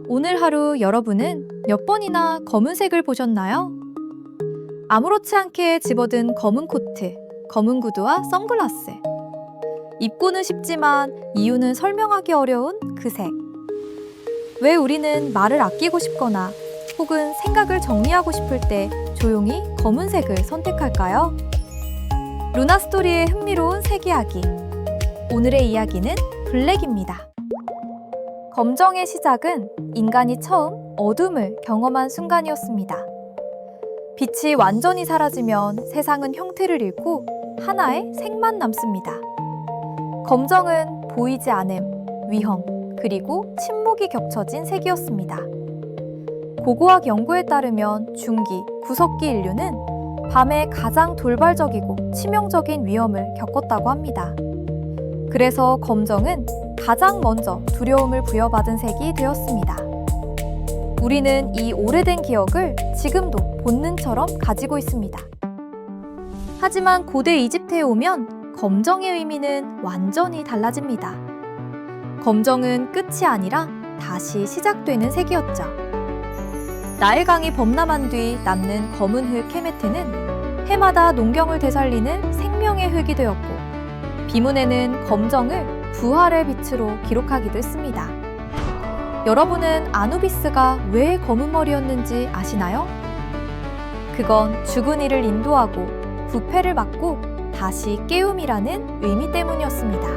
오늘 하루 여러분은 몇 번이나 검은색을 보셨나요? 아무렇지 않게 집어든 검은 코트, 검은 구두와 선글라스. 입고는 쉽지만 이유는 설명하기 어려운 그 색. 왜 우리는 말을 아끼고 싶거나 혹은 생각을 정리하고 싶을 때 조용히 검은색을 선택할까요? 루나스토리의 흥미로운 색 이야기. 오늘의 이야기는 블랙입니다. 검정의 시작은 인간이 처음 어둠을 경험한 순간이었습니다. 빛이 완전히 사라지면 세상은 형태를 잃고 하나의 색만 남습니다. 검정은 보이지 않음, 위험, 그리고 침묵이 겹쳐진 색이었습니다. 고고학 연구에 따르면 중기, 구석기 인류는 밤에 가장 돌발적이고 치명적인 위험을 겪었다고 합니다. 그래서 검정은 가장 먼저 두려움을 부여받은 색이 되었습니다. 우리는 이 오래된 기억을 지금도 본능처럼 가지고 있습니다. 하지만 고대 이집트에 오면 검정의 의미는 완전히 달라집니다. 검정은 끝이 아니라 다시 시작되는 색이었죠. 나일강이 범람한 뒤 남는 검은 흙 케메트는 해마다 농경을 되살리는 생명의 흙이 되었고, 비문에는 검정을 부활의 빛으로 기록하기도 했습니다. 여러분은 아누비스가 왜 검은 머리였는지 아시나요? 그건 죽은 이를 인도하고 부패를 막고 다시 깨움이라는 의미 때문이었습니다.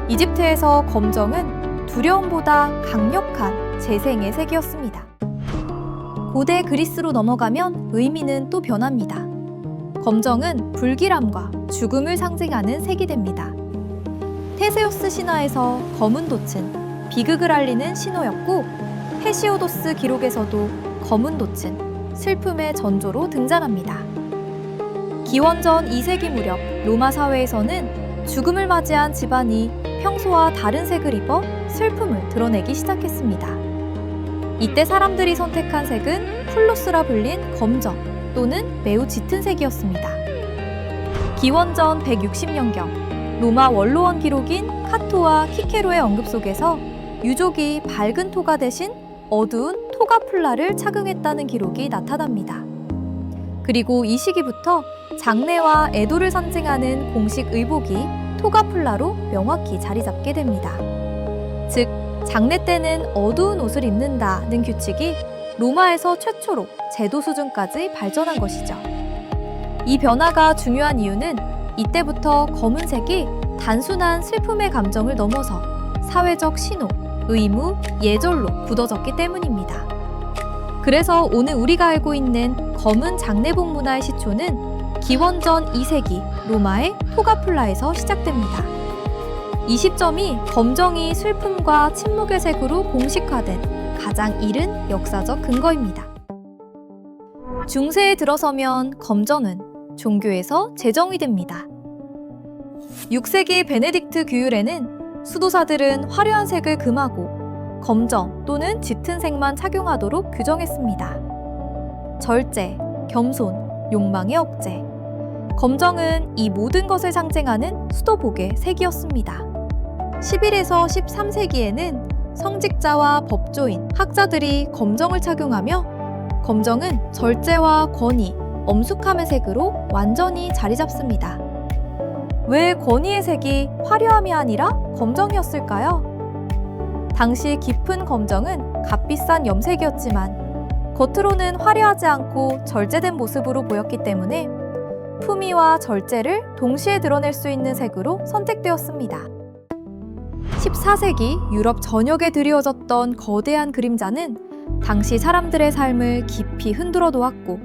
이집트에서 검정은 두려움보다 강력한 재생의 색이었습니다. 고대 그리스로 넘어가면 의미는 또 변합니다. 검정은 불길함과 죽음을 상징하는 색이 됩니다. 테세우스 신화에서 검은 돛은 비극을 알리는 신호였고, 헤시오도스 기록에서도 검은 돛은 슬픔의 전조로 등장합니다. 기원전 2세기 무렵 로마 사회에서는 죽음을 맞이한 집안이 평소와 다른 색을 입어 슬픔을 드러내기 시작했습니다. 이때 사람들이 선택한 색은 플루스라 불린 검정 또는 매우 짙은 색이었습니다. 기원전 160년경 로마 원로원 기록인 카토와 키케로의 언급 속에서 유족이 밝은 토가 대신 어두운 토가플라를 착용했다는 기록이 나타납니다. 그리고 이 시기부터 장래와 애도를 상징하는 공식 의복이 토가플라로 명확히 자리 잡게 됩니다. 즉, 장례 때는 어두운 옷을 입는다는 규칙이 로마에서 최초로 제도 수준까지 발전한 것이죠. 이 변화가 중요한 이유는 이때부터 검은색이 단순한 슬픔의 감정을 넘어서 사회적 신호, 의무, 예절로 굳어졌기 때문입니다. 그래서 오늘 우리가 알고 있는 검은 장례복 문화의 시초는 기원전 2세기 로마의 토가플라에서 시작됩니다. 이 시점이 검정이 슬픔과 침묵의 색으로 공식화된 가장 이른 역사적 근거입니다. 중세에 들어서면 검정은 종교에서 제정이 됩니다. 6세기 베네딕트 규율에는 수도사들은 화려한 색을 금하고 검정 또는 짙은 색만 착용하도록 규정했습니다. 절제, 겸손, 욕망의 억제. 검정은 이 모든 것을 상징하는 수도복의 색이었습니다. 11에서 13세기에는 성직자와 법조인, 학자들이 검정을 착용하며 검정은 절제와 권위, 엄숙함의 색으로 완전히 자리 잡습니다. 왜 권위의 색이 화려함이 아니라 검정이었을까요? 당시 깊은 검정은 값비싼 염색이었지만 겉으로는 화려하지 않고 절제된 모습으로 보였기 때문에 품위와 절제를 동시에 드러낼 수 있는 색으로 선택되었습니다. 14세기 유럽 전역에 드리워졌던 거대한 그림자는 당시 사람들의 삶을 깊이 흔들어 놓았고,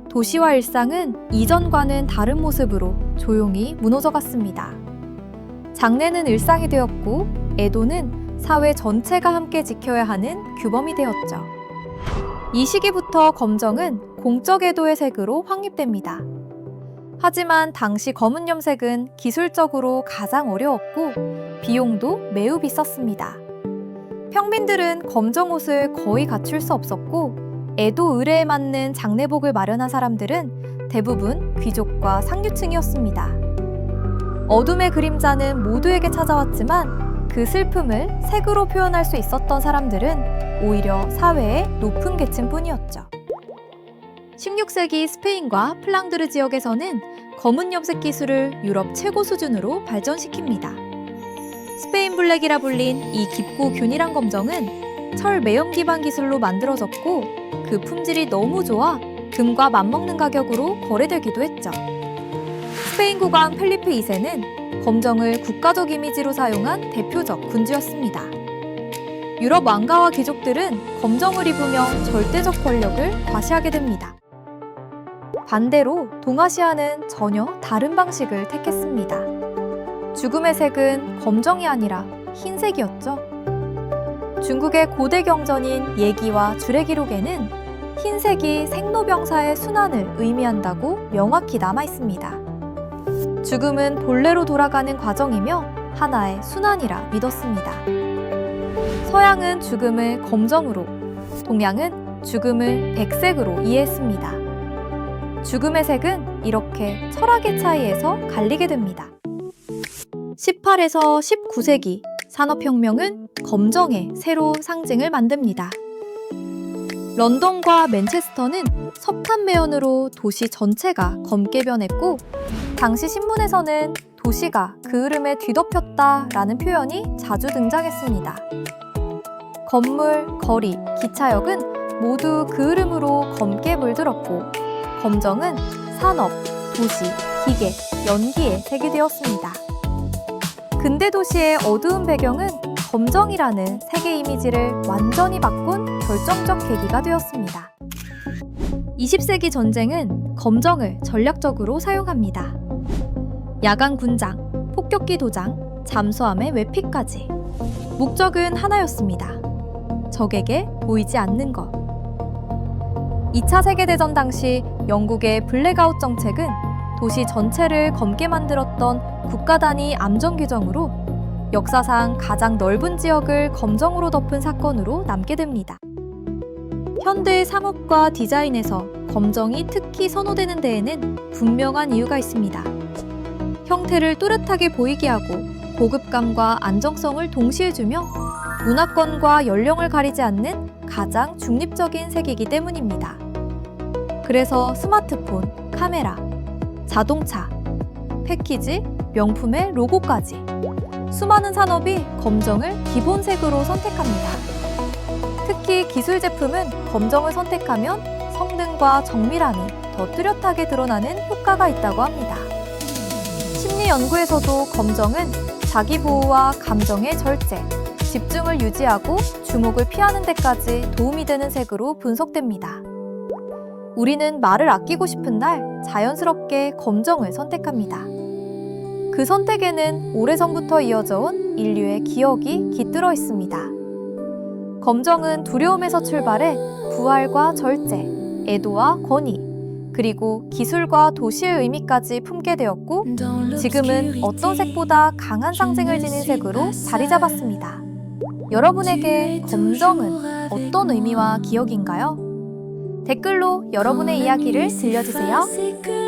도시와 일상은 이전과는 다른 모습으로 조용히 무너져갔습니다. 장례는 일상이 되었고, 애도는 사회 전체가 함께 지켜야 하는 규범이 되었죠. 이 시기부터 검정은 공적 애도의 색으로 확립됩니다. 하지만 당시 검은 염색은 기술적으로 가장 어려웠고 비용도 매우 비쌌습니다. 평민들은 검정 옷을 거의 갖출 수 없었고, 애도 의례에 맞는 장례복을 마련한 사람들은 대부분 귀족과 상류층이었습니다. 어둠의 그림자는 모두에게 찾아왔지만 그 슬픔을 색으로 표현할 수 있었던 사람들은 오히려 사회의 높은 계층뿐이었죠. 16세기 스페인과 플랑드르 지역에서는 검은 염색 기술을 유럽 최고 수준으로 발전시킵니다. 스페인 블랙이라 불린 이 깊고 균일한 검정은 철 매염 기반 기술로 만들어졌고 그 품질이 너무 좋아 금과 맞먹는 가격으로 거래되기도 했죠. 스페인 국왕 펠리페 2세는 검정을 국가적 이미지로 사용한 대표적 군주였습니다. 유럽 왕가와 귀족들은 검정을 입으며 절대적 권력을 과시하게 됩니다. 반대로 동아시아는 전혀 다른 방식을 택했습니다. 죽음의 색은 검정이 아니라 흰색이었죠. 중국의 고대 경전인 예기와 주례기록에는 흰색이 생로병사의 순환을 의미한다고 명확히 남아 있습니다. 죽음은 본래로 돌아가는 과정이며 하나의 순환이라 믿었습니다. 서양은 죽음을 검정으로, 동양은 죽음을 백색으로 이해했습니다. 죽음의 색은 이렇게 철학의 차이에서 갈리게 됩니다. 18에서 19세기 산업혁명은 검정의 새로운 상징을 만듭니다. 런던과 맨체스터는 석탄 매연으로 도시 전체가 검게 변했고 당시 신문에서는 도시가 그 흐름에 뒤덮였다라는 표현이 자주 등장했습니다. 건물, 거리, 기차역은 모두 그 흐름으로 검게 물들었고 검정은 산업, 도시, 기계, 연기의 색이 되었습니다. 근대 도시의 어두운 배경은 검정이라는 색의 이미지를 완전히 바꾼 결정적 계기가 되었습니다. 20세기 전쟁은 검정을 전략적으로 사용합니다. 야간 군장, 폭격기 도장, 잠수함의 외피까지. 목적은 하나였습니다. 적에게 보이지 않는 것. 2차 세계대전 당시 영국의 블랙아웃 정책은 도시 전체를 검게 만들었던 국가 단위 암정 규정으로 역사상 가장 넓은 지역을 검정으로 덮은 사건으로 남게 됩니다. 현대 상업과 디자인에서 검정이 특히 선호되는 데에는 분명한 이유가 있습니다. 형태를 또렷하게 보이게 하고 고급감과 안정성을 동시에 주며 문화권과 연령을 가리지 않는 가장 중립적인 색이기 때문입니다. 그래서 스마트폰, 카메라, 자동차, 패키지, 명품의 로고까지 수많은 산업이 검정을 기본색으로 선택합니다. 특히 기술 제품은 검정을 선택하면 성능과 정밀함이 더 뚜렷하게 드러나는 효과가 있다고 합니다. 심리 연구에서도 검정은 자기 보호와 감정의 절제, 집중을 유지하고 주목을 피하는 데까지 도움이 되는 색으로 분석됩니다. 우리는 말을 아끼고 싶은 날 자연스럽게 검정을 선택합니다. 그 선택에는 오래전부터 이어져 온 인류의 기억이 깃들어 있습니다. 검정은 두려움에서 출발해 부활과 절제, 애도와 권위, 그리고 기술과 도시의 의미까지 품게 되었고 지금은 어떤 색보다 강한 상징을 지닌 색으로 자리 잡았습니다. 여러분에게 검정은 어떤 의미와 기억인가요? 댓글로 여러분의 이야기를 들려주세요.